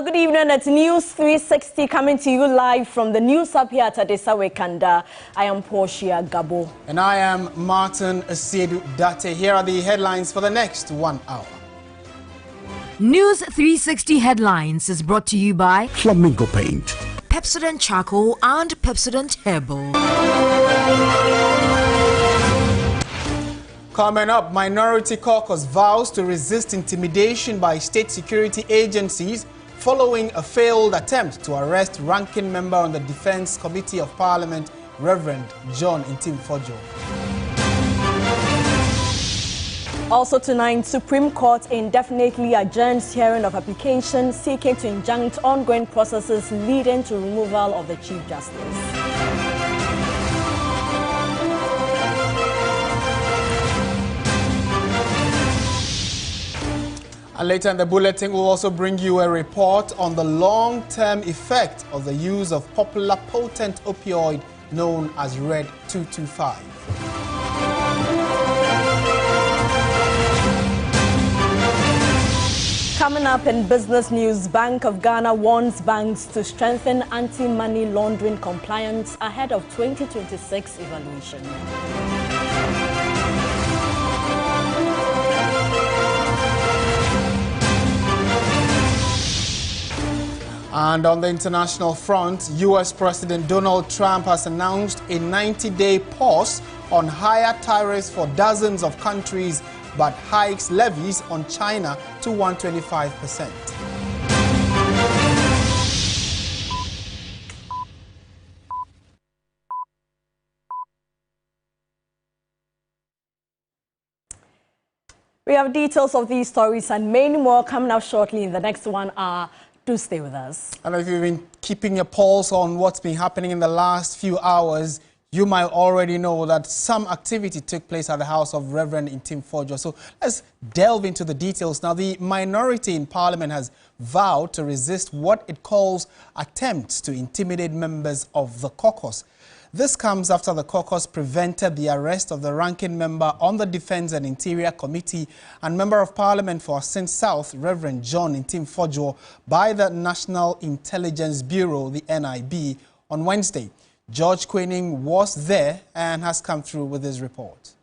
Well, good evening. It's News 360 coming to you live from the News Up here at Adesawe Kanda. I am Portia Gabor. And I am Martin Asiedu Dartey. Here are the headlines for the next 1 hour. News 360 headlines is brought to you by Flamingo Paint, Pepsodent Charcoal and Pepsodent Herbal. Coming up, Minority Caucus vows to resist intimidation by state security agencies following a failed attempt to arrest ranking member on the Defense Committee of Parliament, Reverend John Ntimfodjo. Also tonight, Supreme Court indefinitely adjourns hearing of applications seeking to injunct ongoing processes leading to removal of the Chief Justice. And later in the bulletin, we'll also bring you a report on the long-term effect of the use of popular potent opioid known as Red 225. Coming up in business news, Bank of Ghana warns banks to strengthen anti-money laundering compliance ahead of 2026 evaluation. And on the international front, U.S. President Donald Trump has announced a 90-day pause on higher tariffs for dozens of countries, but hikes levies on China to 125%. We have details of these stories and many more coming up shortly in the next 1 hour. Do stay with us. And if you've been keeping your pulse on what's been happening in the last few hours, you might already know that some activity took place at the house of Reverend Ntimfodjo. So let's delve into the details. Now, the minority in Parliament has vowed to resist what it calls attempts to intimidate members of the caucus. This comes after the caucus prevented the arrest of the ranking member on the Defense and Interior Committee and Member of Parliament for Assin South, Reverend John Ntimfodjo, by the National Intelligence Bureau, the NIB, on Wednesday. George Queening was there and has come through with his report.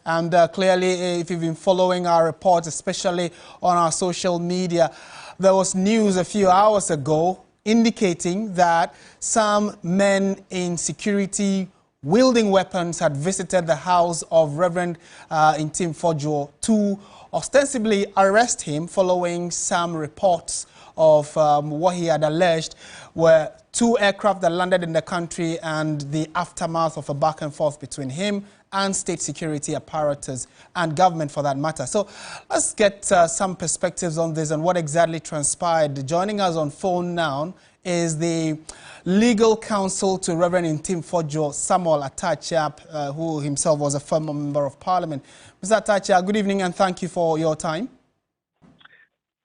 And clearly, if you've been following our reports, especially on our social media, there was news a few hours ago indicating that some men in security wielding weapons had visited the house of Reverend Ntimfodjo to ostensibly arrest him following some reports of what he had alleged were 2 aircraft that landed in the country and the aftermath of a back and forth between him and state security apparatus and government for that matter. So let's get some perspectives on this and what exactly transpired. Joining us on phone now is the legal counsel to Reverend Ntimfodjo, Samuel Atachia, who himself was a former member of Parliament. Mr. Atachia, good evening and thank you for your time.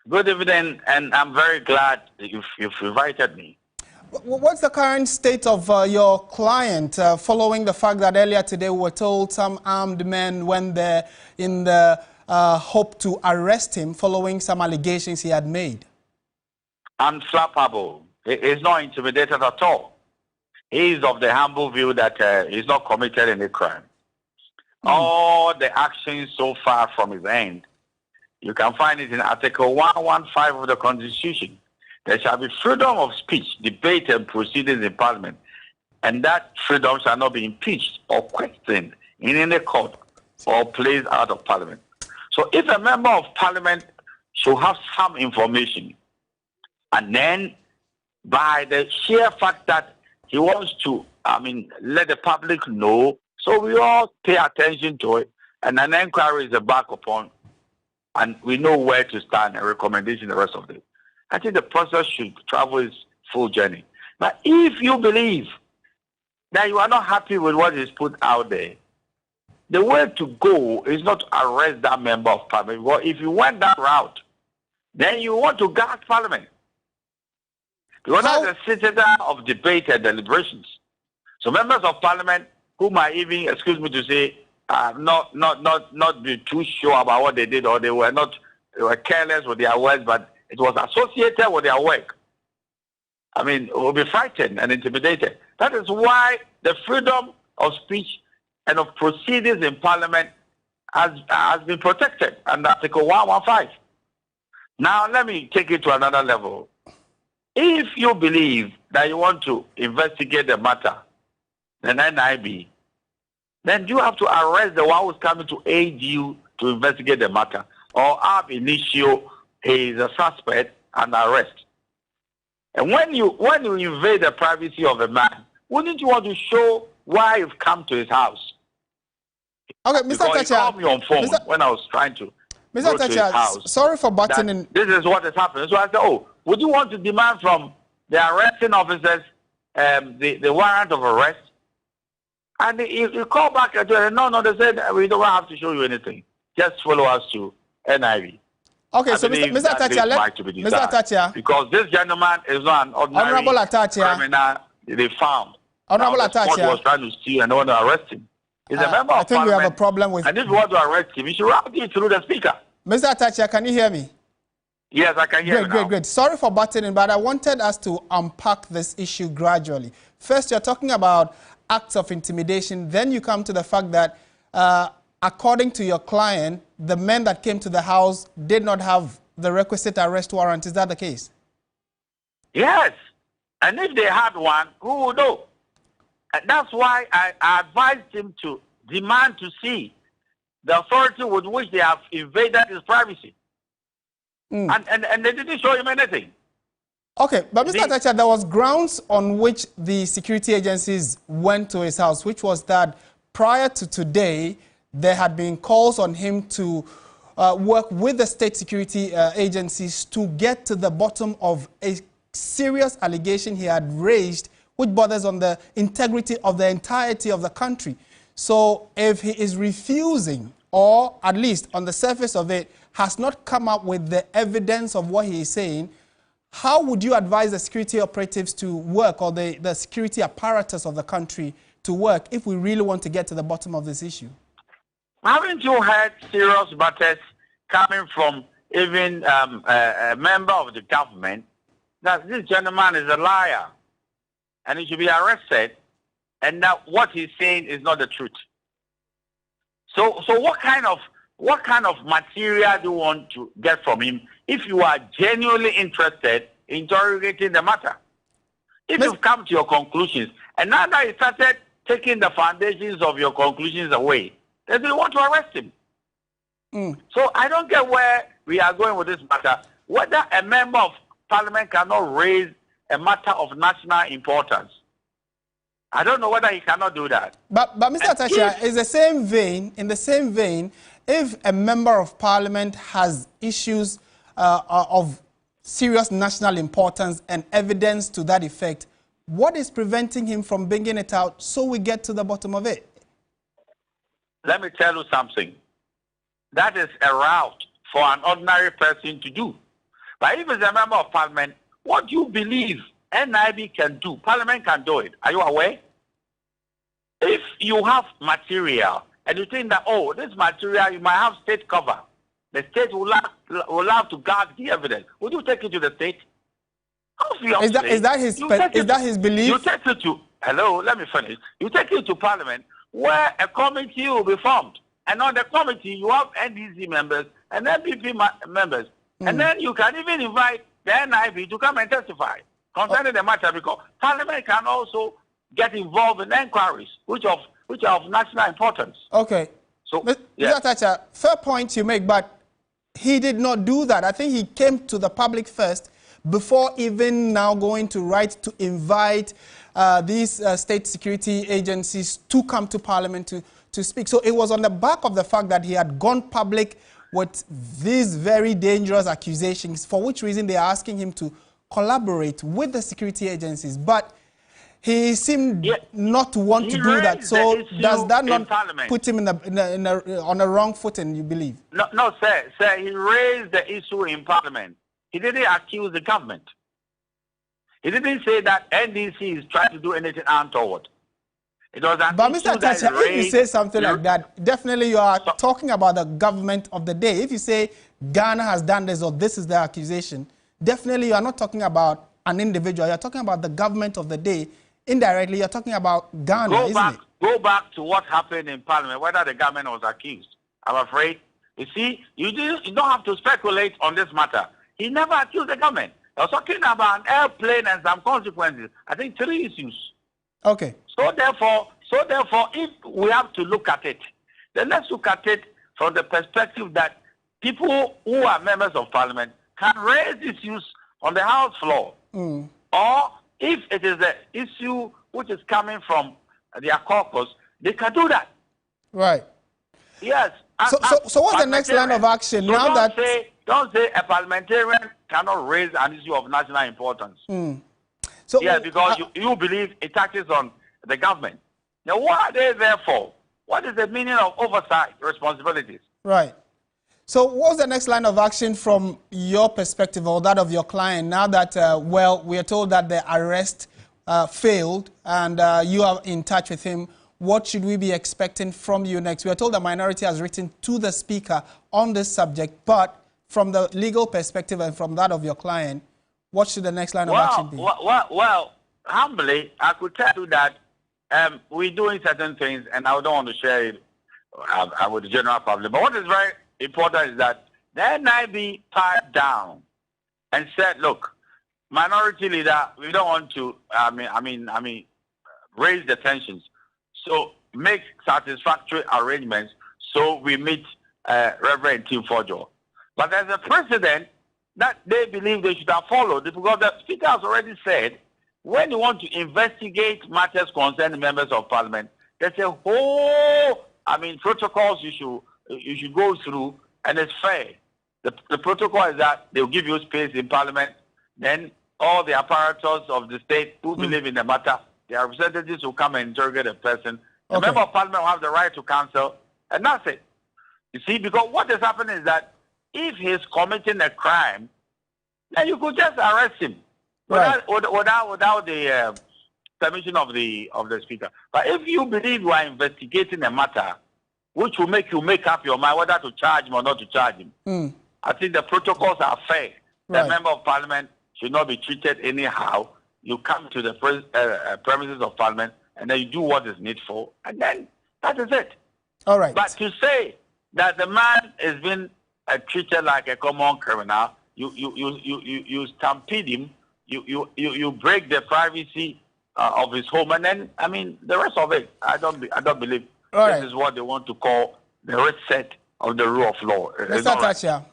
Good evening, and I'm very glad you've invited me. What's the current state of your client following the fact that earlier today we were told some armed men went there in the hope to arrest him following some allegations he had made? Unflappable. He's not intimidated at all. He is of the humble view that he's not committed any crime. All the actions so far from his end, you can find it in Article 115 of the Constitution. There shall be freedom of speech, debate, and proceedings in Parliament, and that freedom shall not be impeached or questioned in any court or placed out of Parliament. So if a member of Parliament should have some information, and then by the sheer fact that he wants to, let the public know, so we all pay attention to it, and an inquiry is back upon, and we know where to stand and recommendation the rest of it. I think the process should travel its full journey. But if you believe that you are not happy with what is put out there, the way to go is not to arrest that member of Parliament. Well, if you went that route, then you want to guard Parliament. Because that's a citadel of debate and deliberations. So members of Parliament who might even, excuse me to say, not be too sure about what they did, or they were not were careless with their words, but it was associated with their work, I mean, will be frightened and intimidated. That is why the freedom of speech and of proceedings in Parliament has been protected under Article 115. Now, let me take it to another level. If you believe that you want to investigate the matter, the NIB, then you have to arrest the one who's coming to aid you to investigate the matter, or ab initio, he is a suspect and arrest. And when you invade the privacy of a man, wouldn't you want to show why you've come to his house? Okay, Mr. Because Thatcher, he called me on phone when I was trying to Mr. go to Thatcher, his house. Sorry for butting in. This is what is happening. So I said, oh, would you want to demand from the arresting officers the warrant of arrest? And he called back and said, no, they said, we don't have to show you anything. Just follow us to NIV. Okay, so Mr. Thatcher, because this gentleman is not an ordinary criminal they found. Honorable Thatcher was trying to steal and they want to arrest him. He's a member I of think Parliament. we have a problem with. And if you want to arrest him, you should route it through the speaker. Mr. Thatcher, can you hear me? Yes, I can hear you now. Great. Sorry for butting in, but I wanted us to unpack this issue gradually. First, you're talking about acts of intimidation. Then you come to the fact that, according to your client, the men that came to the house did not have the requisite arrest warrant. Is that the case? Yes. And if they had one, who would know? And that's why I advised him to demand to see the authority with which they have invaded his privacy. And they didn't show him anything. Okay, but Mr. Thatcher, there was grounds on which the security agencies went to his house, which was that prior to today, there had been calls on him to work with the state security agencies to get to the bottom of a serious allegation he had raised, which borders on the integrity of the entirety of the country. So if he is refusing, or at least on the surface of it, has not come up with the evidence of what he is saying, how would you advise the security operatives to work, or the security apparatus of the country to work, if we really want to get to the bottom of this issue? Haven't you heard serious matters coming from even a member of the government that this gentleman is a liar and he should be arrested, and that what he's saying is not the truth? So what kind of material do you want to get from him if you are genuinely interested in interrogating the matter? If you've come to your conclusions, and now that you started taking the foundations of your conclusions away, then they want to arrest him. So I don't get where we are going with this matter. Whether a member of Parliament cannot raise a matter of national importance, I don't know whether he cannot do that. But Mr. Thatcher, in the same vein, if a member of Parliament has issues of serious national importance and evidence to that effect, what is preventing him from bringing it out so we get to the bottom of it? Let me tell you something. That is a route for an ordinary person to do. But if it's a member of Parliament, what do you believe NIB can do? Parliament can do it. Are you aware? If you have material and you think that, oh, this material, you might have state cover, the state will have to guard the evidence. Would you take it to the state? Is that his belief? You take it to, hello, let me finish. You take it to Parliament, where a committee will be formed. And on the committee, you have NDC members and NPP members. And then you can even invite the NIB to come and testify concerning the matter, because Parliament can also get involved in inquiries which are of national importance. Okay. So, Mr. Thatcher, fair point you make, but he did not do that. I think he came to the public first before even now going to write to invite these state security agencies to come to Parliament to speak. So it was on the back of the fact that he had gone public with these very dangerous accusations, for which reason they are asking him to collaborate with the security agencies. But he seemed not to want to do that. So does that not put him on a wrong footing, you believe? No, sir. He raised the issue in Parliament. He didn't accuse the government. He didn't say that NDC is trying to do anything untoward. It was an but Mr. Thatcher, if you say something like that, definitely you are talking about the government of the day. If you say Ghana has done this or this is the accusation, definitely you are not talking about an individual. You're talking about the government of the day. Indirectly, you're talking about Ghana, isn't it? Go back to what happened in Parliament, whether the government was accused. I'm afraid. You see, you don't have to speculate on this matter. He never accused the government. I was talking about an airplane and some consequences. I think 3 issues. Okay. So therefore, if we have to look at it, then let's look at it from the perspective that people who are members of Parliament can raise issues on the House floor. Or if it is the issue which is coming from their caucus, they can do that. Right. Yes. So what's the next line of action so now that... Don't say a parliamentarian cannot raise an issue of national importance. So, yes, because you believe it touches on the government. Now, what are they there for? What is the meaning of oversight responsibilities? Right. So what's the next line of action from your perspective or that of your client now that, well, we are told that the arrest failed and you are in touch with him? What should we be expecting from you next? We are told the minority has written to the speaker on this subject, but from the legal perspective and from that of your client, what should the next line of action be? Well, humbly, I could tell you that we're doing certain things, and I don't want to share it with the general public. But what is very important is that the NIB piped down and said, look, minority leader, we don't want to, raise the tensions. So make satisfactory arrangements so we meet Reverend Tim Forjo. But there's a precedent that they believe they should have followed because the Speaker has already said when you want to investigate matters concerning members of Parliament, there's a whole, protocols you should go through, and it's fair. The protocol is that they'll give you space in Parliament, then all the apparatus of the state who believe in the matter, their representatives will come and interrogate a person. The member of Parliament will have the right to counsel, and that's it. You see, because what is happening is that if he's committing a crime, then you could just arrest him without the permission of the Speaker. But if you believe you are investigating a matter which will make you make up your mind whether to charge him or not to charge him, I think the protocols are fair. The member of Parliament should not be treated anyhow. You come to the premises of Parliament and then you do what is needful, and then that is it. All right. But to say that the man is being treated like a common criminal, you stampede him, you break the privacy of his home, and then the rest of it, I don't believe this is what they want to call the reset of the rule of law. Mr. Thatcher,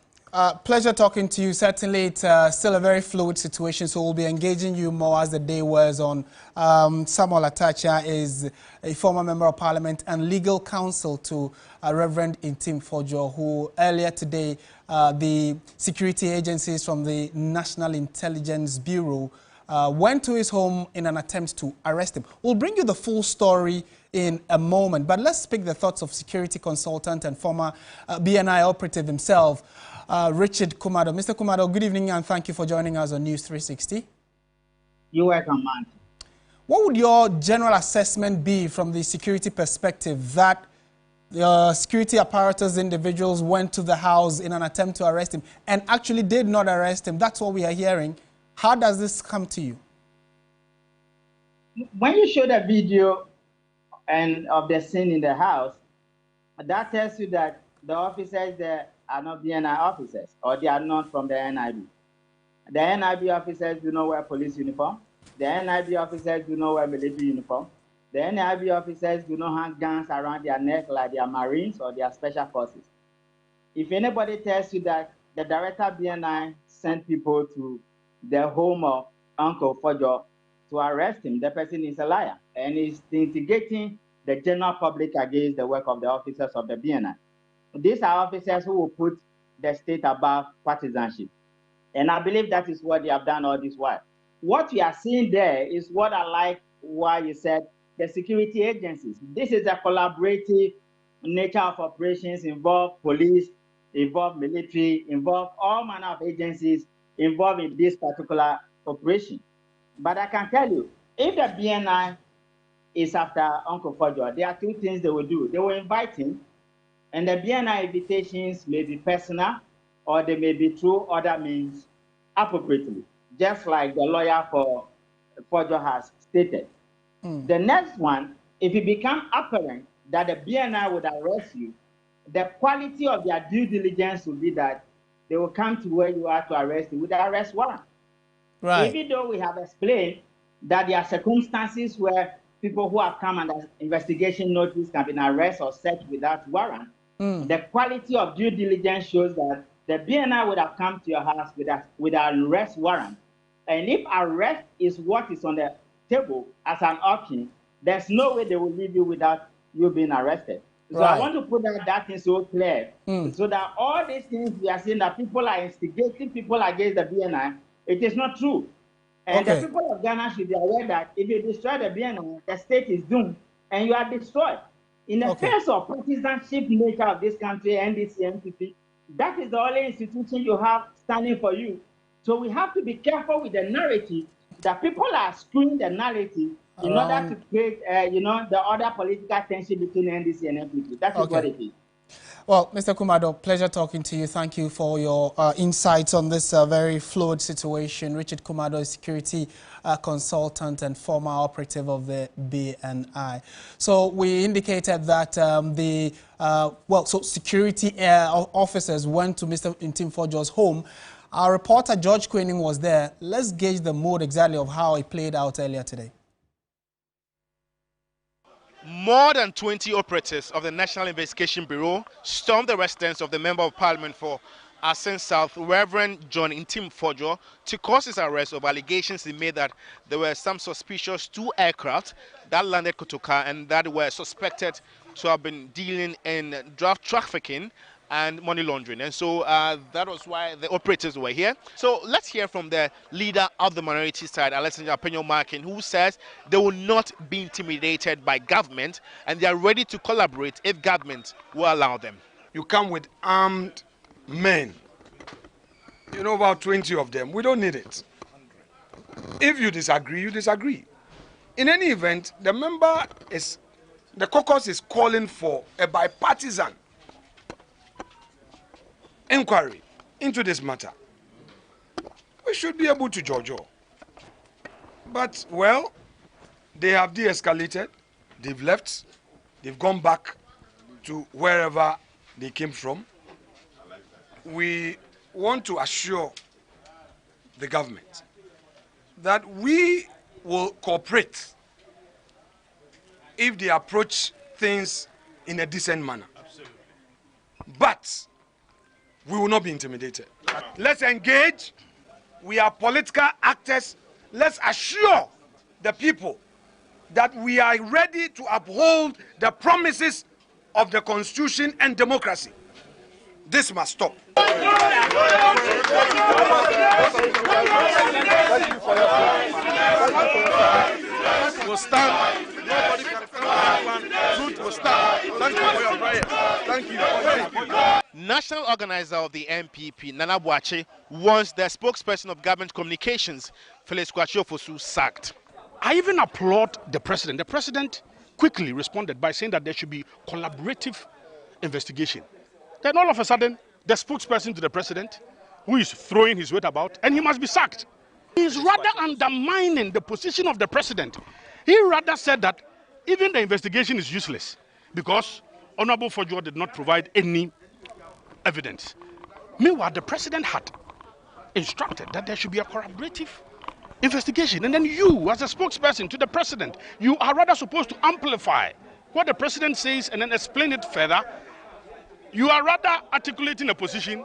pleasure talking to you. Certainly, it's still a very fluid situation, so we'll be engaging you more as the day wears on. Samuel Atacha is a former member of Parliament and legal counsel to Reverend Tim Forjo, who earlier today, the security agencies from the National Intelligence Bureau went to his home in an attempt to arrest him. We'll bring you the full story in a moment, but let's pick the thoughts of security consultant and former BNI operative himself, Richard Kumado. Mr. Kumado, good evening and thank you for joining us on News 360. You're welcome, man. What would your general assessment be from the security perspective that security apparatus individuals went to the house in an attempt to arrest him and actually did not arrest him? That's what we are hearing. How does this come to you? When you show the video and of the scene in the house, that tells you that the officers there are not BNI officers, or they are not from the NIB. The NIB officers do not wear police uniform. The NIB officers do not wear military uniform. The NIB officers do not hang guns around their neck like their Marines or their special forces. If anybody tells you that the director BNI sent people to the home of Uncle Forjo to arrest him, the person is a liar and is instigating the general public against the work of the officers of the BNI. These are officers who will put the state above partisanship. And I believe that is what they have done all this while. What we are seeing there is what I like why you said the security agencies. This is a collaborative nature of operations, involve police, involve military, involve all manner of agencies involved in this particular operation. But I can tell you, if the BNI is after Uncle Forjo, there are two things they will do. They will invite him, and the BNI invitations may be personal, or they may be through other means appropriately, just like the lawyer for Portia has stated. The next one, if it becomes apparent that the BNI would arrest you, the quality of their due diligence will be that they will come to where you are to arrest you with the arrest warrant. Right. Even though we have explained that there are circumstances where people who have come under investigation notice can be arrested or searched without warrant, the quality of due diligence shows that the BNI would have come to your house with an arrest warrant. And if arrest is what is on the table as an option, there's no way they will leave you without you being arrested. So Right. I want to put that in so clear, so that all these things we are saying that people are instigating people against the BNI, it is not true. And Okay. the people of Ghana should be aware that if you destroy the BNI, the state is doomed and you are destroyed. In the face of partisanship nature of this country, NDC, NPP, that is the only institution you have standing for you. So we have to be careful with the narrative that people are screwing the narrative in order to create, the other political tension between NDC and NPP. That is what it is. Well, Mr. Kumado, pleasure talking to you. Thank you for your insights on this very fluid situation. Richard Kumado is security consultant and former operative of the BNI. So we indicated that security officers went to Mr. Ntim Fodjo's home. Our reporter George Queening was there. Let's gauge the mood exactly of how it played out earlier today. More than 20 operatives of the National Investigation Bureau stormed the residence of the Member of Parliament for Asiedu South, Reverend John Ntim Fodjo, to cause his arrest of allegations he made that there were some suspicious 2 aircraft that landed Kotoka and that were suspected to have been dealing in drug trafficking and money laundering. And so that was why the operatives were here. So let's hear from the leader of the minority side, Alexander Penyo Markin, who says they will not be intimidated by government and they are ready to collaborate if government will allow them. You come with armed men, about 20 of them. We don't need it. If you disagree, you disagree. In any event, the caucus is calling for a bipartisan inquiry into this matter. We should be able to judge all. But, well, they have de-escalated, they've left, they've gone back to wherever they came from. We want to assure the government that we will cooperate if they approach things in a decent manner. Absolutely. But we will not be intimidated. Let's engage. We are political actors. Let's assure the people that we are ready to uphold the promises of the Constitution and democracy. This must stop. We'll stand. Nobody can truth will stand. Thank you for your prayer. Thank you. National organizer of the MPP, Nana Boakye, wants the spokesperson of government communications, Felix Kwashiorfosu, sacked. I even applaud the president. The president quickly responded by saying that there should be collaborative investigation. Then all of a sudden, the spokesperson to the president, who is throwing his weight about, and he must be sacked. He is rather undermining the position of the president. He rather said that even the investigation is useless because Honorable Fodjo did not provide any evidence. Meanwhile, the president had instructed that there should be a collaborative investigation. And then you, as a spokesperson to the president, you are rather supposed to amplify what the president says and then explain it further. You are rather articulating a position.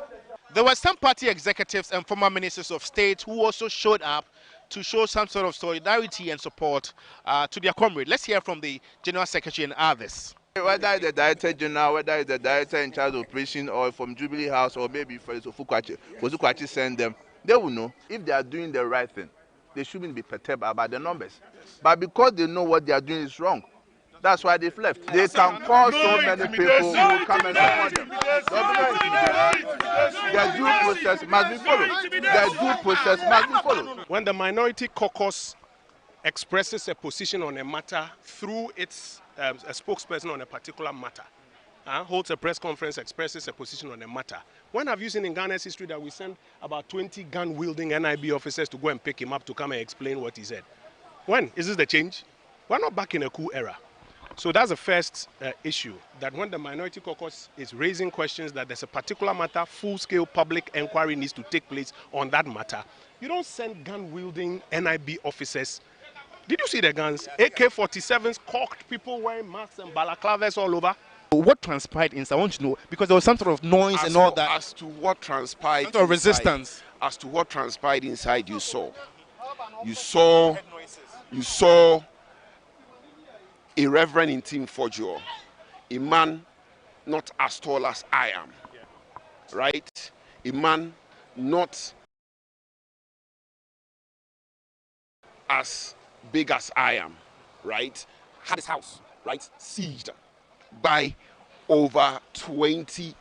There were some party executives and former ministers of state who also showed up to show some sort of solidarity and support to their comrade. Let's hear from the General Secretary and others. Whether it's the Director General, whether it's the Director in charge of operation, or from Jubilee House, or maybe for Fukwachi send them, they will know if they are doing the right thing. They shouldn't be perturbed about the numbers. But because they know what they are doing is wrong, that's why they've left. They can call so many people who come and support them. Their due process must be followed. Their due process must be followed. When the minority caucus expresses a position on a matter through its a spokesperson on a particular matter, holds a press conference, expresses a position on a matter. When have you seen in Ghana's history that we send about 20 gun-wielding NIB officers to go and pick him up to come and explain what he said? When? Is this the change? We're not back in a coup era. So that's the first issue, that when the Minority Caucus is raising questions that there's a particular matter, full-scale public inquiry needs to take place on that matter. You don't send gun-wielding NIB officers. Did you see the guns? AK-47s, cocked people wearing masks and balaclavas all over. What transpired inside? I want to know, because there was some sort of noise and all that. As to what transpired, some sort of resistance. As to what transpired inside, you saw a reverend in Team Forjo, a man not as tall as I am, right? A man not as big as I am, right? Had his house, right, sieged by over 20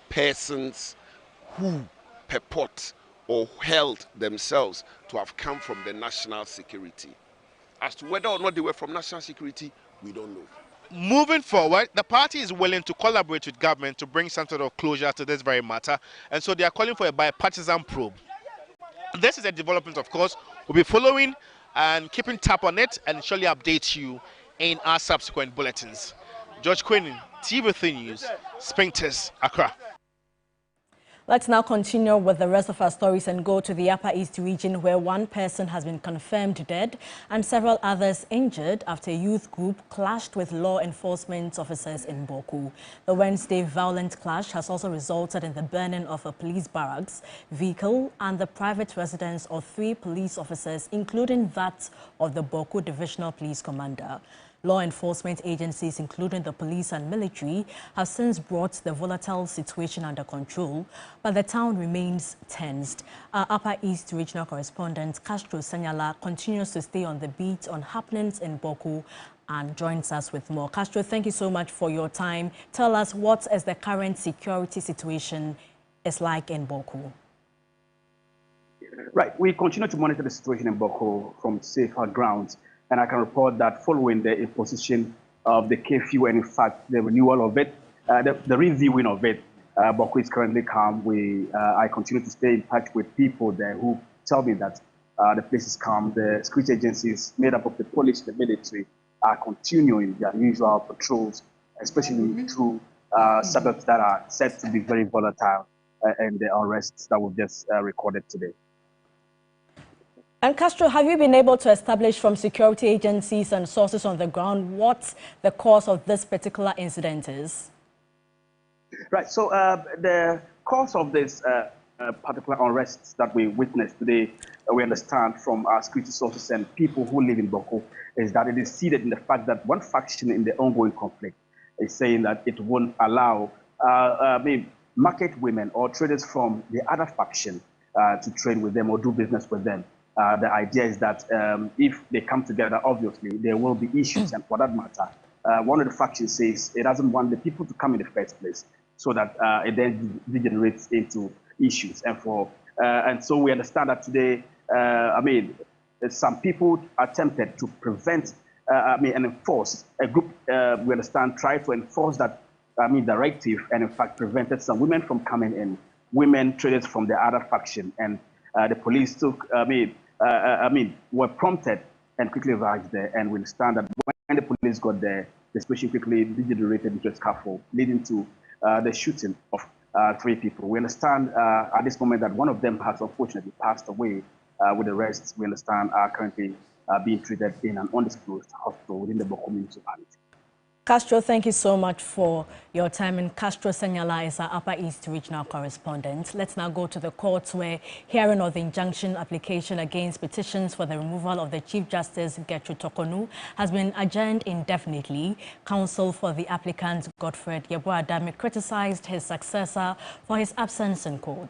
persons who purport or held themselves to have come from the national security. As to whether or not they were from national security, we don't know. Moving forward, the party is willing to collaborate with government to bring some sort of closure to this very matter, and so they are calling for a bipartisan probe. This is a development, of course. We'll be following and keeping tab on it and surely update you in our subsequent bulletins. George Quinn, TV3 News, Spinkters, Accra. Let's now continue with the rest of our stories and go to the Upper East region, where one person has been confirmed dead and several others injured after a youth group clashed with law enforcement officers in Bawku. The Wednesday violent clash has also resulted in the burning of a police barracks, vehicle and the private residence of 3 police officers, including that of the Bawku Divisional Police Commander. Law enforcement agencies, including the police and military, have since brought the volatile situation under control, but the town remains tensed. Our Upper East regional correspondent, Castro Sanyala, continues to stay on the beat on happenings in Bawku and joins us with more. Castro, thank you so much for your time. Tell us, what is the current security situation is like in Bawku? Right, we continue to monitor the situation in Bawku from safer grounds. And I can report that following the imposition of the curfew and, in fact, the renewal of it, the reviewing of it, Bawku is currently calm. I continue to stay in touch with people there who tell me that the place is calm. The security agencies made up of the police, the military, are continuing their usual patrols, especially through suburbs that are said to be very volatile, and the arrests that we've just recorded today. And Castro, have you been able to establish from security agencies and sources on the ground what the cause of this particular incident is? Right, so the cause of this particular unrest that we witnessed today, we understand from our security sources and people who live in Bawku, is that it is seated in the fact that one faction in the ongoing conflict is saying that it won't allow market women or traders from the other faction to trade with them or do business with them. The idea is that if they come together, obviously, there will be issues. And for that matter, one of the factions says it doesn't want the people to come in the first place, so that it then degenerates into issues. And so we understand that today, some people attempted to prevent, and enforce, a group, we understand, tried to enforce that, directive, and in fact prevented some women from coming in, women traders from the other faction. And the police took, were prompted and quickly arrived there. And we understand that when the police got there, the situation quickly degenerated into a scuffle, leading to the shooting of 3 people. We understand at this moment that one of them has unfortunately passed away, with the rest, we understand, are currently being treated in an undisclosed hospital within the Bawku municipality. Castro, thank you so much for your time. And Castro Sanyala is our Upper East regional correspondent. Let's now go to the courts, where hearing of the injunction application against petitions for the removal of the Chief Justice Gertrude Tokonu has been adjourned indefinitely. Counsel for the applicant, Godfred Yeboah, criticized his successor for his absence in court.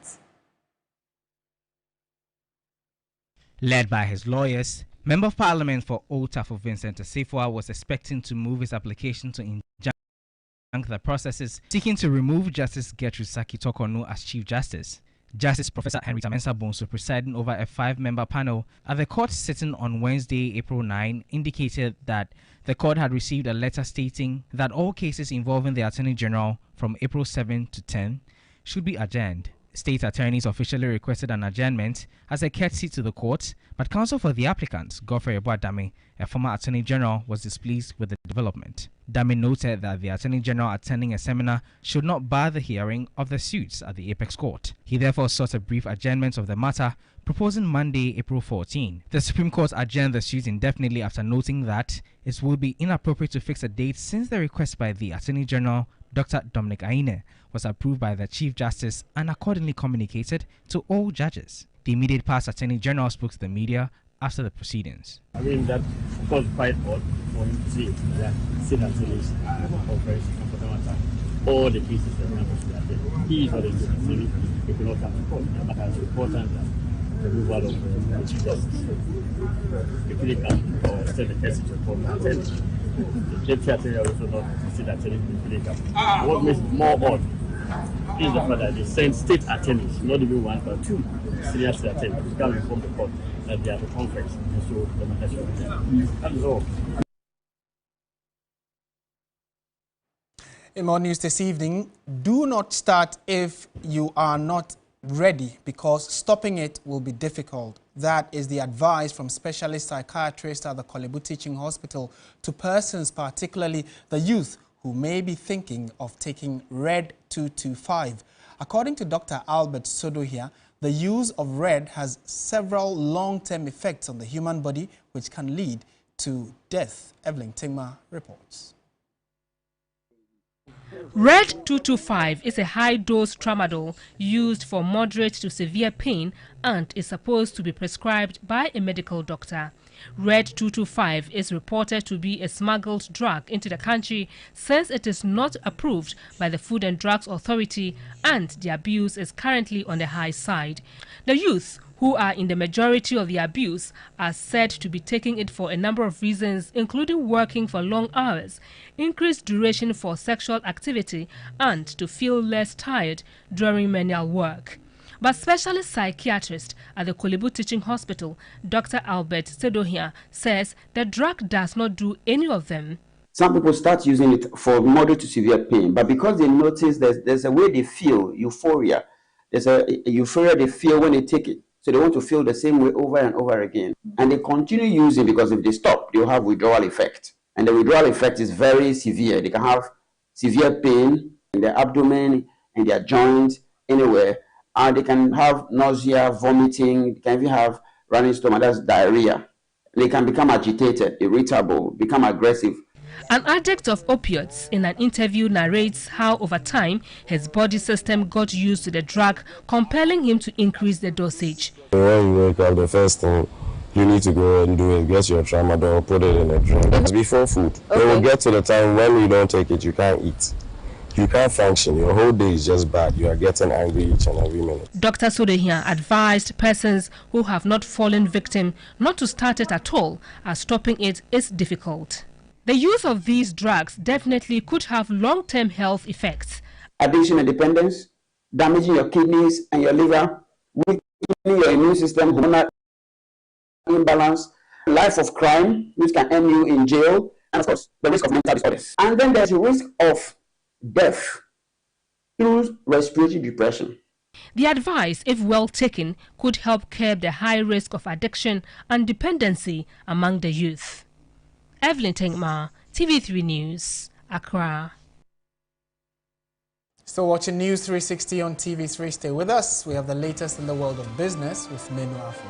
Led by his lawyers, Member of Parliament for Old Tafo Vincent Asiedu was expecting to move his application to injunct the processes seeking to remove Justice Gertrude Tokonu as Chief Justice. Justice Professor Henrietta Mensah-Bonsu, presiding over a 5-member panel at the court sitting on Wednesday, April 9, indicated that the court had received a letter stating that all cases involving the Attorney General from April 7 to 10 should be adjourned. State attorneys officially requested an adjournment as a courtesy to the court, but counsel for the applicant, Godfrey Dame, a former Attorney General, was displeased with the development. Dame noted that the Attorney General attending a seminar should not bar the hearing of the suits at the Apex Court. He therefore sought a brief adjournment of the matter, proposing Monday, April 14. The Supreme Court adjourned the suit indefinitely after noting that it would be inappropriate to fix a date since the request by the Attorney General, Dr. Dominic Aine, was approved by the Chief Justice and accordingly communicated to all judges. The immediate past Attorney General spoke to the media after the proceedings. I mean, that was quite odd for him to say that sit and finish conference for the matter. All the cases that were supposed to attend. He is not able to see it. He could not come to court. But as important as the removal of the Chief Justice, he couldn't come or send a message to court and attend. The Deputy Attorney also not sit attending, he couldn't come. What makes it more odd is the fact that they send state attorneys, not even one but two senior state attorneys, to come inform the court that they are at a conference, and so the matter should be done. That is all. In more news this evening, do not start if you are not ready, because stopping it will be difficult. That is the advice from specialist psychiatrists at the Kolebu Teaching Hospital to persons, particularly the youth, who may be thinking of taking Red 225. According to Dr. Albert Sodohia, the use of Red has several long-term effects on the human body, which can lead to death. Evelyn Tingma reports. Red 225 is a high-dose tramadol used for moderate to severe pain and is supposed to be prescribed by a medical doctor. Red 225 is reported to be a smuggled drug into the country since it is not approved by the Food and Drugs Authority and the abuse is currently on the high side. The youth, who are in the majority of the abuse, are said to be taking it for a number of reasons, including working for long hours, increased duration for sexual activity, and to feel less tired during manual work. But specialist psychiatrist at the Kolebu Teaching Hospital, Dr. Albert Sodohia, says the drug does not do any of them. Some people start using it for moderate to severe pain, but because they notice there's a way they feel euphoria. There's a euphoria they feel when they take it. So they want to feel the same way over and over again. And they continue using because if they stop, they'll have withdrawal effect. And the withdrawal effect is very severe. They can have severe pain in their abdomen, in their joints, anywhere. And they can have nausea, vomiting, they can even have running stomach, that's diarrhea. They can become agitated, irritable, become aggressive. An addict of opioids in an interview narrates how over time his body system got used to the drug, compelling him to increase the dosage. When you wake up, the first thing you need to go and do is get your tramadol, put it in a drink. That's before food. Okay. It will get to the time when you don't take it, you can't eat. You can't function. Your whole day is just bad. You are getting angry each and every minute. Dr. Sodohia advised persons who have not fallen victim not to start it at all, as stopping it is difficult. The use of these drugs definitely could have long-term health effects. Addiction and dependence, damaging your kidneys and your liver, weakening your immune system, hormonal imbalance, life of crime, which can end you in jail, and of course, the risk of mental disorders. And then there's a risk of death through respiratory depression. The advice, if well taken, could help curb the high risk of addiction and dependency among the youth. Evelyn Tingma, TV3 News, Accra. Still watching News 360 on TV3. Stay with us. We have the latest in the world of business with Menu Afro.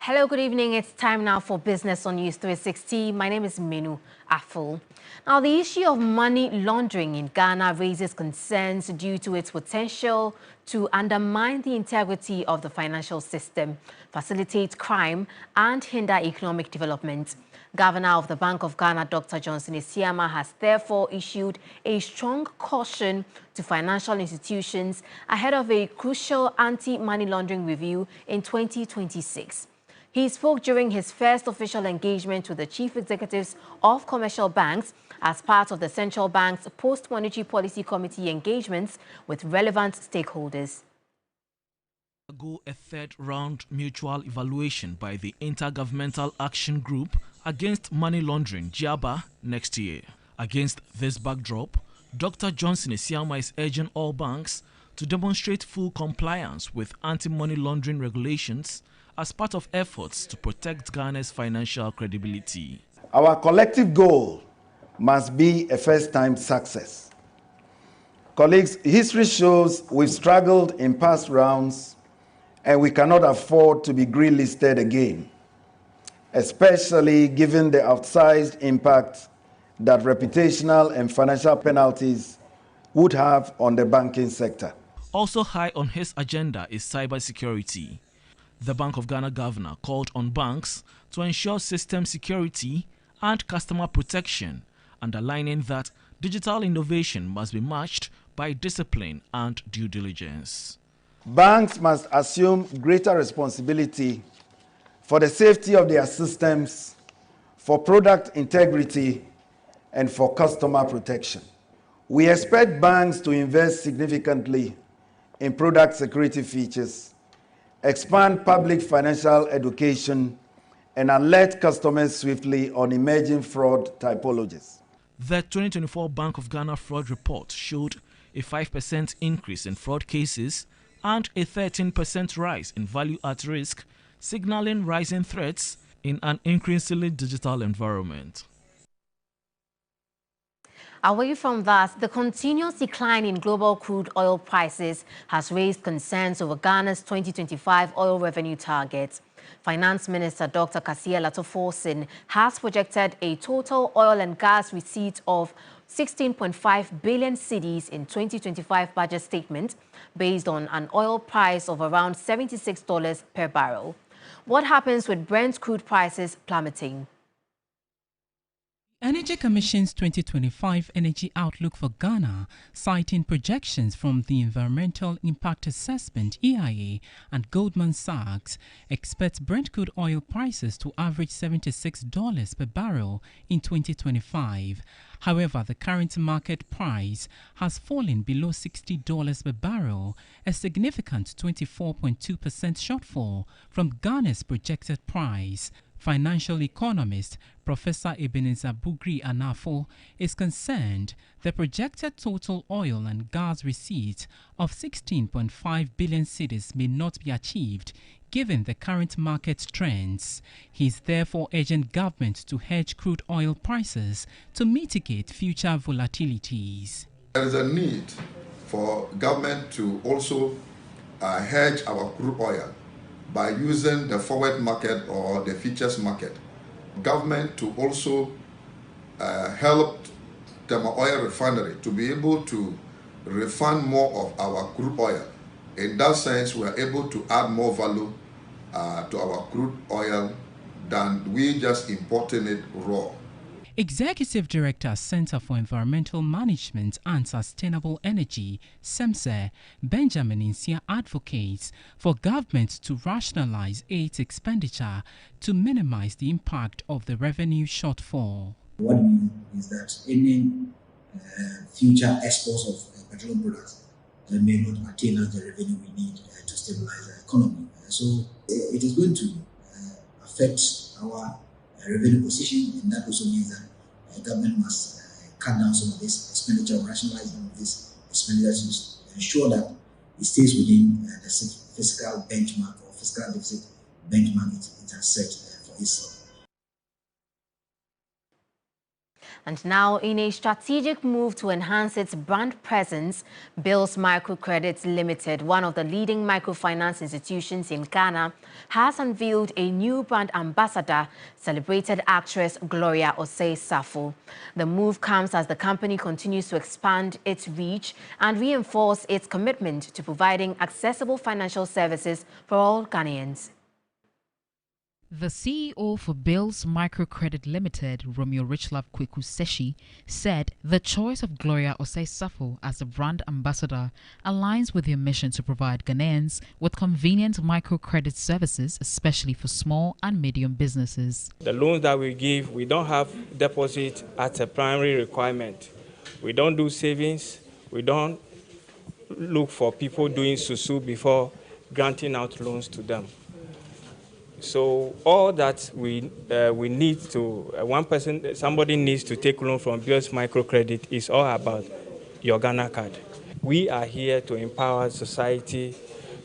Hello, good evening. It's time now for Business on News 360. My name is Minu Aful. Now, the issue of money laundering in Ghana raises concerns due to its potential to undermine the integrity of the financial system, facilitate crime, and hinder economic development. Governor of the Bank of Ghana, Dr. Johnson Isiama, has therefore issued a strong caution to financial institutions ahead of a crucial anti-money laundering review in 2026. He spoke during his first official engagement with the chief executives of commercial banks as part of the central bank's post-monetary policy committee engagements with relevant stakeholders. A third-round mutual evaluation by the Intergovernmental Action Group against money laundering, GIABA, next year. Against this backdrop, Dr. Johnson Isiama is urging all banks to demonstrate full compliance with anti-money laundering regulations as part of efforts to protect Ghana's financial credibility. Our collective goal must be a first-time success. Colleagues, history shows we've struggled in past rounds and we cannot afford to be green-listed again, especially given the outsized impact that reputational and financial penalties would have on the banking sector. Also high on his agenda is cybersecurity. The Bank of Ghana governor called on banks to ensure system security and customer protection, underlining that digital innovation must be matched by discipline and due diligence. Banks must assume greater responsibility for the safety of their systems, for product integrity, and for customer protection. We expect banks to invest significantly in product security features, expand public financial education, and alert customers swiftly on emerging fraud typologies. The 2024 Bank of Ghana fraud report showed a 5% increase in fraud cases and a 13% rise in value at risk, signaling rising threats in an increasingly digital environment. Away from that, the continuous decline in global crude oil prices has raised concerns over Ghana's 2025 oil revenue target. Finance Minister Dr. Kasia Latoforsin has projected a total oil and gas receipt of 16.5 billion cedis in 2025 budget statement based on an oil price of around $76 per barrel. What happens with Brent crude prices plummeting? Energy Commission's 2025 Energy Outlook for Ghana, citing projections from the Environmental Impact Assessment (EIA) and Goldman Sachs, expects Brent crude oil prices to average $76 per barrel in 2025. However, the current market price has fallen below $60 per barrel, a significant 24.2% shortfall from Ghana's projected price. Financial economist Professor Ebenezer Bugri Anafo is concerned the projected total oil and gas receipt of 16.5 billion cedis may not be achieved given the current market trends. He is therefore urging government to hedge crude oil prices to mitigate future volatilities. There is a need for government to also hedge our crude oil by using the forward market or the futures market. Government to also help the oil refinery to be able to refine more of our crude oil. In that sense, we are able to add more value to our crude oil than we just importing it raw. Executive Director, Center for Environmental Management and Sustainable Energy, SEMSE, Benjamin Insia advocates for government to rationalize its expenditure to minimize the impact of the revenue shortfall. What we mean is that any future exports of petroleum products may not attain us the revenue we need to stabilize the economy. So it is going to affect our revenue position, and that also means that government must cut down some of this expenditure, rationalize some of this expenditure to ensure that it stays within the fiscal benchmark or fiscal deficit benchmark it has set for itself. And now, in a strategic move to enhance its brand presence, Bills Microcredit Limited, one of the leading microfinance institutions in Ghana, has unveiled a new brand ambassador, celebrated actress Gloria Osei-Safo. The move comes as the company continues to expand its reach and reinforce its commitment to providing accessible financial services for all Ghanaians. The CEO for Bills Microcredit Limited, Romeo Richlove Kweku Seshi, said the choice of Gloria Osei-Safo as the brand ambassador aligns with their mission to provide Ghanaians with convenient microcredit services, especially for small and medium businesses. The loans that we give, we don't have deposit as a primary requirement. We don't do savings. We don't look for people doing susu before granting out loans to them. So all that we need to, somebody needs to take loan from Bills Microcredit is all about your Ghana card. We are here to empower society,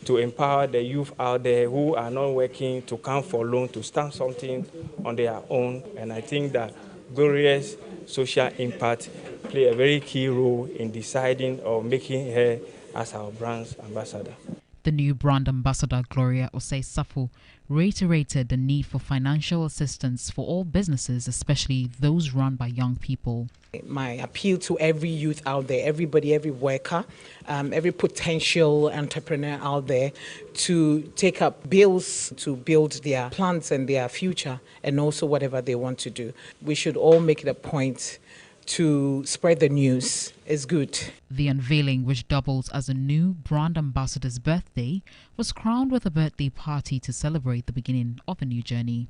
to empower the youth out there who are not working to come for loan, to start something on their own. And I think that Gloria's social impact play a very key role in deciding or making her as our brand ambassador. The new brand ambassador, Gloria Osei-Safo, reiterated the need for financial assistance for all businesses, especially those run by young people. My appeal to every youth out there, everybody, every worker, every potential entrepreneur out there to take up bills to build their plans and their future and also whatever they want to do. We should all make it a point to spread the news. Is good. The unveiling, which doubles as a new brand ambassador's birthday, was crowned with a birthday party to celebrate the beginning of a new journey.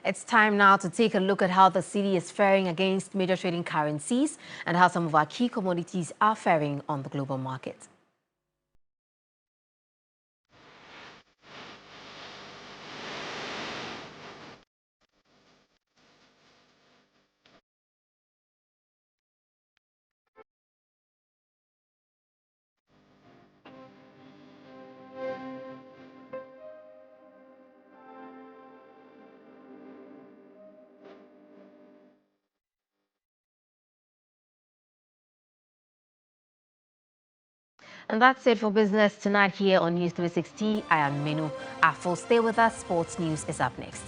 It's time now to take a look at how the cedi is faring against major trading currencies and how some of our key commodities are faring on the global market. And that's it for business tonight here on News 360. I am Menu Afo. Stay with us. Sports News is up next.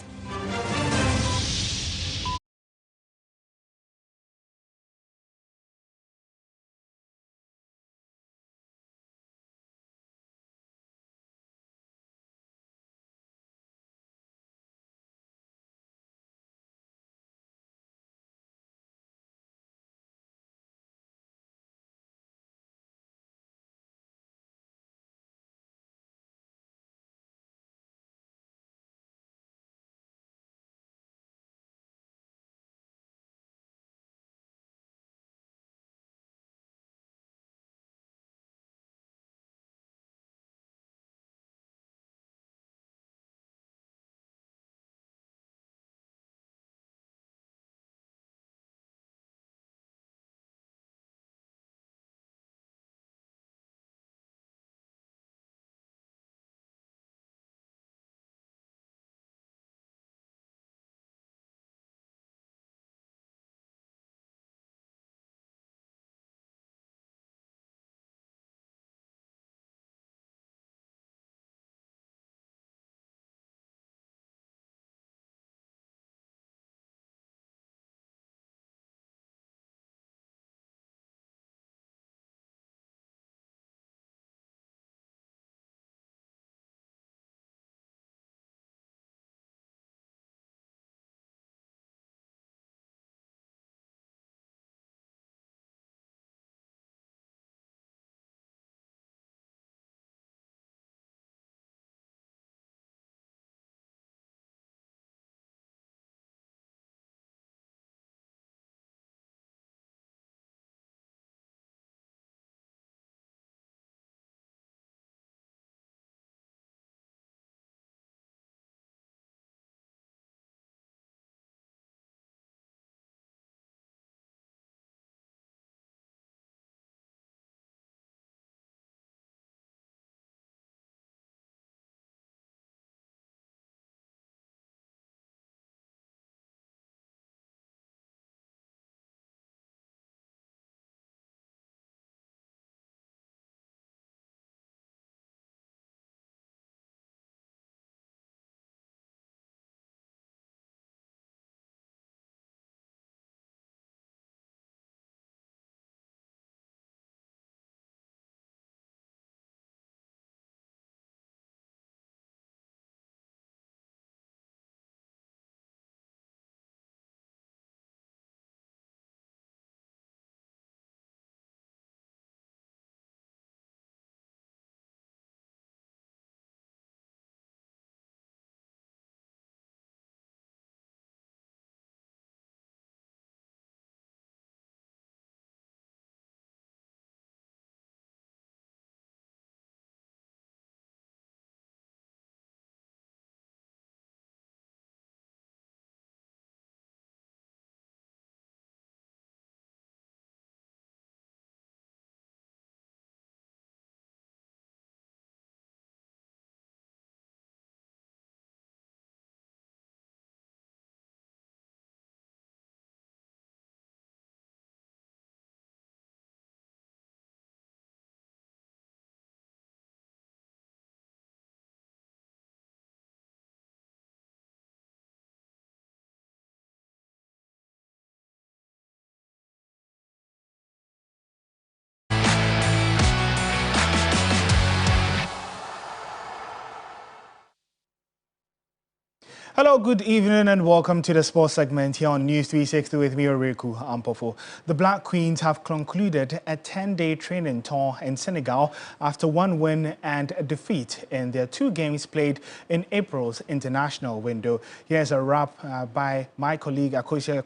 Hello, good evening and welcome to the sports segment here on News 360 with me, Oreku Ampofo. The Black Queens have concluded a 10-day training tour in Senegal after one win and a defeat in their 2 games played in April's international window. Here's a wrap by my colleague Akosha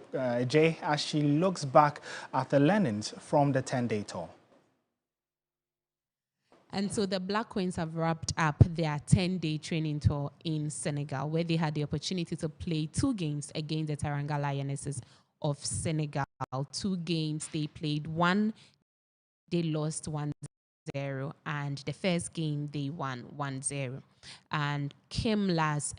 J as she looks back at the learnings from the 10-day tour. And so the Black Queens have wrapped up their 10-day training tour in Senegal, where they had the opportunity to play 2 games against the Teranga Lionesses of Senegal. 2 games they played, 1 they lost 1-0, and the first game they won 1-0. And Kim Las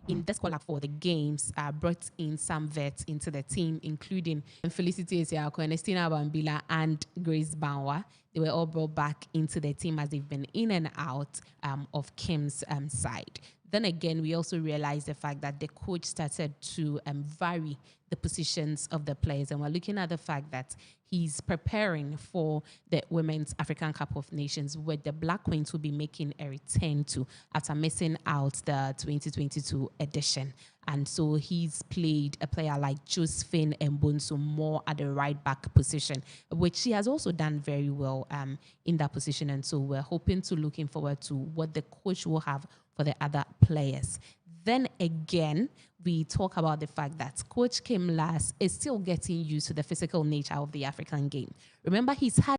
in this call-up for the games brought in some vets into the team, including Felicity Esiako, Ernestina Bambila, and Grace Banwa. They were all brought back into the team as they've been in and out of Kim's side. Then again, we also realized the fact that the coach started to vary the positions of the players. And we're looking at the fact that he's preparing for the Women's African Cup of Nations, where the Black Queens will be making a return to after missing out the 2022 edition. And so he's played a player like Josephine Mbonso more at the right back position, which she has also done very well in that position. And so we're looking forward to what the coach will have for the other players. Then again, we talk about the fact that Coach Kim Las is still getting used to the physical nature of the African game. Remember, he's had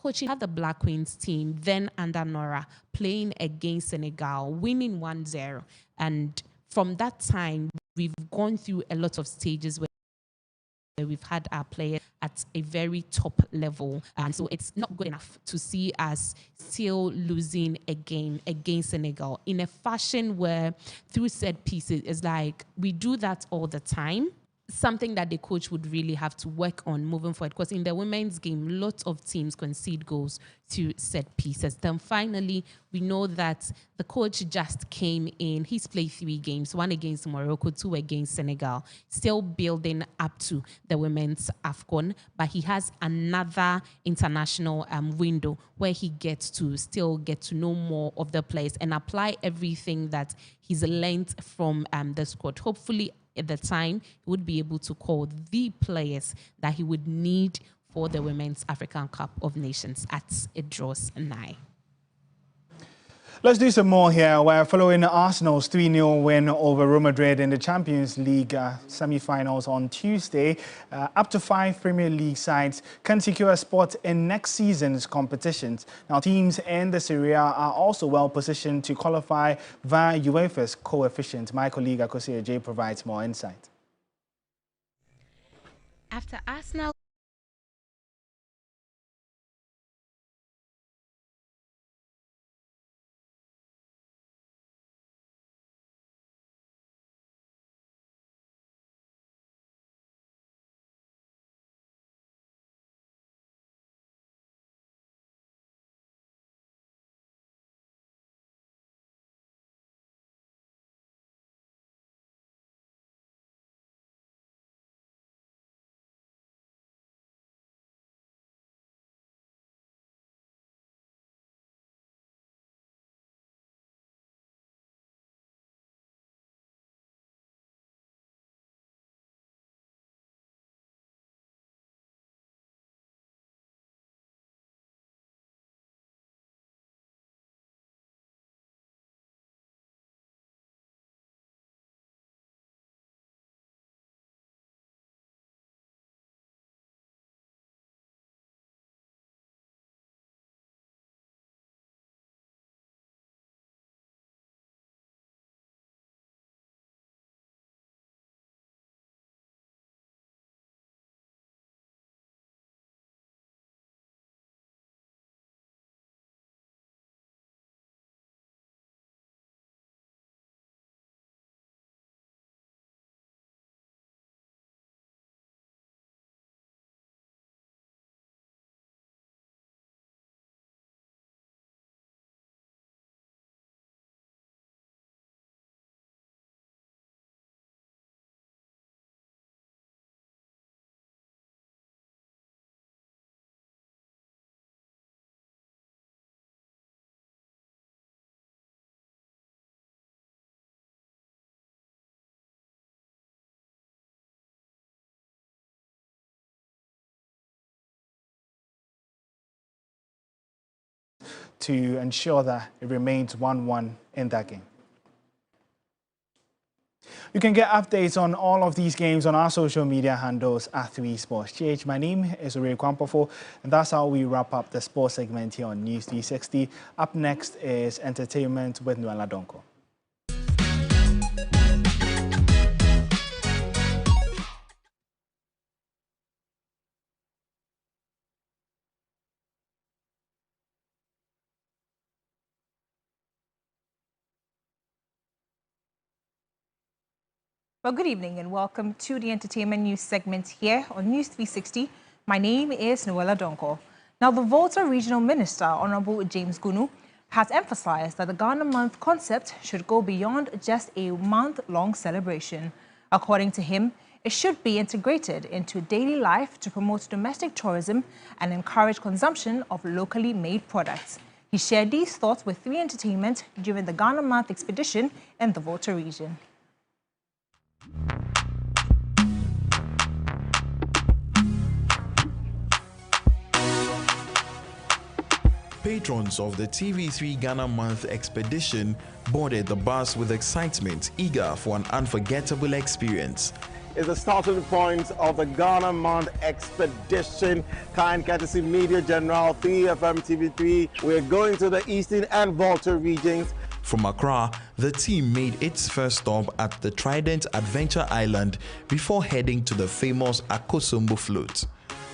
coaching the Black Queens team, then under Nora, playing against Senegal, winning 1-0. And from that time, we've gone through a lot of stages where we've had our players at a very top level. And so it's not good enough to see us still losing a game against Senegal in a fashion where through set pieces, it's like we do that all the time. Something that the coach would really have to work on moving forward, because in the women's game, lots of teams concede goals to set pieces. Then finally, we know that the coach just came in. He's played 3 games, 1 against Morocco, 2 against Senegal, still building up to the women's AFCON, but he has another international window where he gets to still get to know more of the players and apply everything that he's learned from the squad. Hopefully, at the time, he would be able to call the players that he would need for the Women's African Cup of Nations as it draws nigh. Let's do some more here. We're following Arsenal's 3-0 win over Real Madrid in the Champions League semi-finals on Tuesday. Up to 5 Premier League sides can secure a spot in next season's competitions. Now, teams in the Serie A are also well positioned to qualify via UEFA's coefficient. My colleague Akosua J provides more insight. After Arsenal to ensure that it remains 1-1 in that game. You can get updates on all of these games on our social media handles at 3 Sports GH. My name is Uri Kwampofo, and that's how we wrap up the sports segment here on News 360. Up next is entertainment with Noella Donko. Well, good evening and welcome to the entertainment news segment here on News 360. My name is Noella Donko. Now, the Volta Regional Minister, Honorable James Gunu, has emphasized that the Ghana Month concept should go beyond just a month-long celebration. According to him, it should be integrated into daily life to promote domestic tourism and encourage consumption of locally made products. He shared these thoughts with 3 Entertainment during the Ghana Month expedition in the Volta region. Patrons of the TV3 Ghana Month expedition boarded the bus with excitement, eager for an unforgettable experience. Is the starting point of the Ghana Month expedition, kind courtesy Media General, 3FM TV3. We're going to the Eastern and Volta regions. From Accra, the team made its first stop at the Trident Adventure Island before heading to the famous Akosombo float.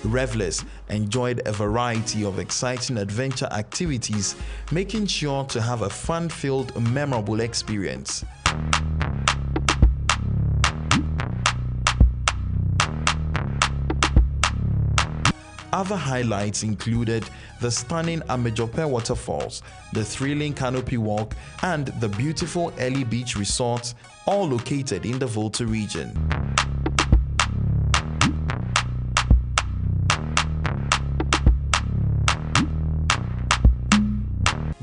Revelers enjoyed a variety of exciting adventure activities, making sure to have a fun-filled, memorable experience. Other highlights included the stunning Amejope waterfalls, the thrilling canopy walk, and the beautiful Early Beach Resort, all located in the Volta region.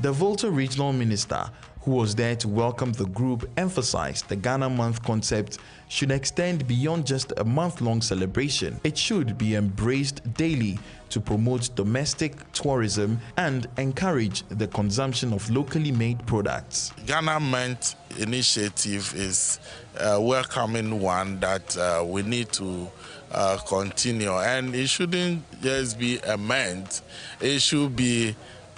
The Volta Regional Minister, who was there to welcome the group, emphasized the Ghana Month concept should extend beyond just a month-long celebration. It should be embraced daily to promote domestic tourism and encourage the consumption of locally made products. Ghana Month initiative is a welcoming one that we need to continue, and it shouldn't just be a month, it should be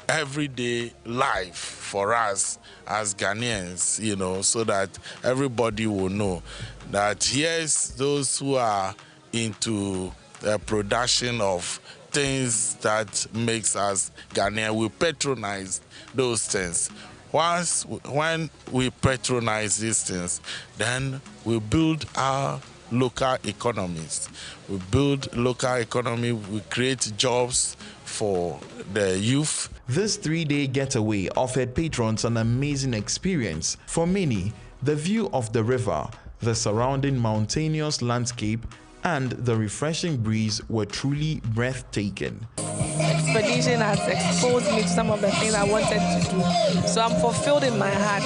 everyday life for us as Ghanaians, you know, so that everybody will know that yes, those who are into the production of things that makes us Ghanaian, we patronize those things. When we patronize these things, then we build our local economies. We build local economy, we create jobs for the youth. This 3-day getaway offered patrons an amazing experience. For many, the view of the river, the surrounding mountainous landscape, and the refreshing breeze were truly breathtaking. Expedition has exposed me to some of the things I wanted to do, so I'm fulfilled in my heart.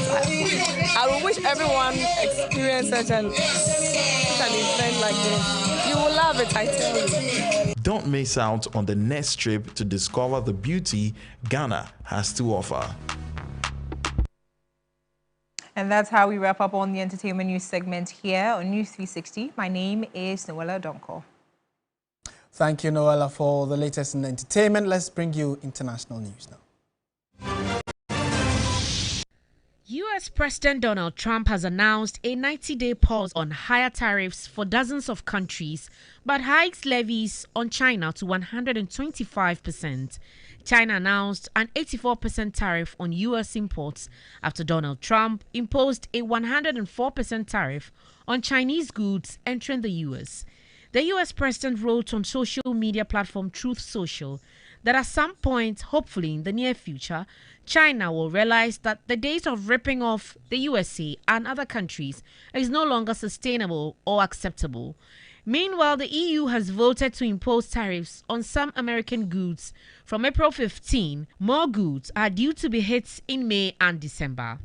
I wish everyone experienced such an event like this. You will love it, I tell you. Don't miss out on the next trip to discover the beauty Ghana has to offer. And that's how we wrap up on the entertainment news segment here on News 360. My name is Noella Donko. Thank you, Noella, for the latest in entertainment. Let's bring you international news now. U.S. President Donald Trump has announced a 90-day pause on higher tariffs for dozens of countries, but hikes levies on China to 125%. China announced an 84% tariff on U.S. imports after Donald Trump imposed a 104% tariff on Chinese goods entering the U.S. The U.S. president wrote on social media platform Truth Social that at some point, hopefully in the near future, China will realize that the days of ripping off the USA and other countries is no longer sustainable or acceptable. Meanwhile, the EU has voted to impose tariffs on some American goods from April 15. More goods are due to be hit in May and December.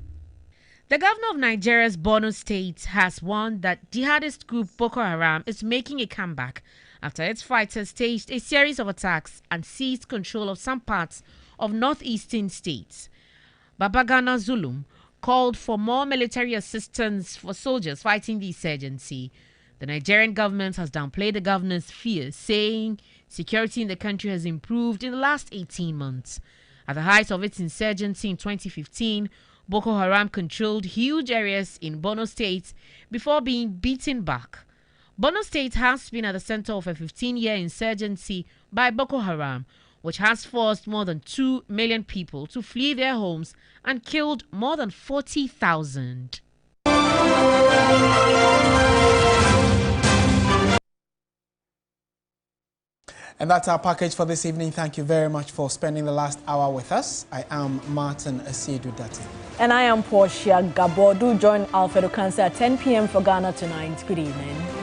The governor of Nigeria's Borno State has warned that jihadist group Boko Haram is making a comeback after its fighters staged a series of attacks and seized control of some parts of northeastern states. Babagana Zulum called for more military assistance for soldiers fighting the insurgency. The Nigerian government has downplayed the governor's fears, saying security in the country has improved in the last 18 months. At the height of its insurgency in 2015, Boko Haram controlled huge areas in Borno State before being beaten back. Borno State has been at the center of a 15-year insurgency by Boko Haram, which has forced more than 2 million people to flee their homes and killed more than 40,000. And that's our package for this evening. Thank you very much for spending the last hour with us. I am Martin Asiedu Dartey. And I am Portia Gabor. Do join Alfredo Cancer at 10 p.m. for Ghana Tonight. Good evening.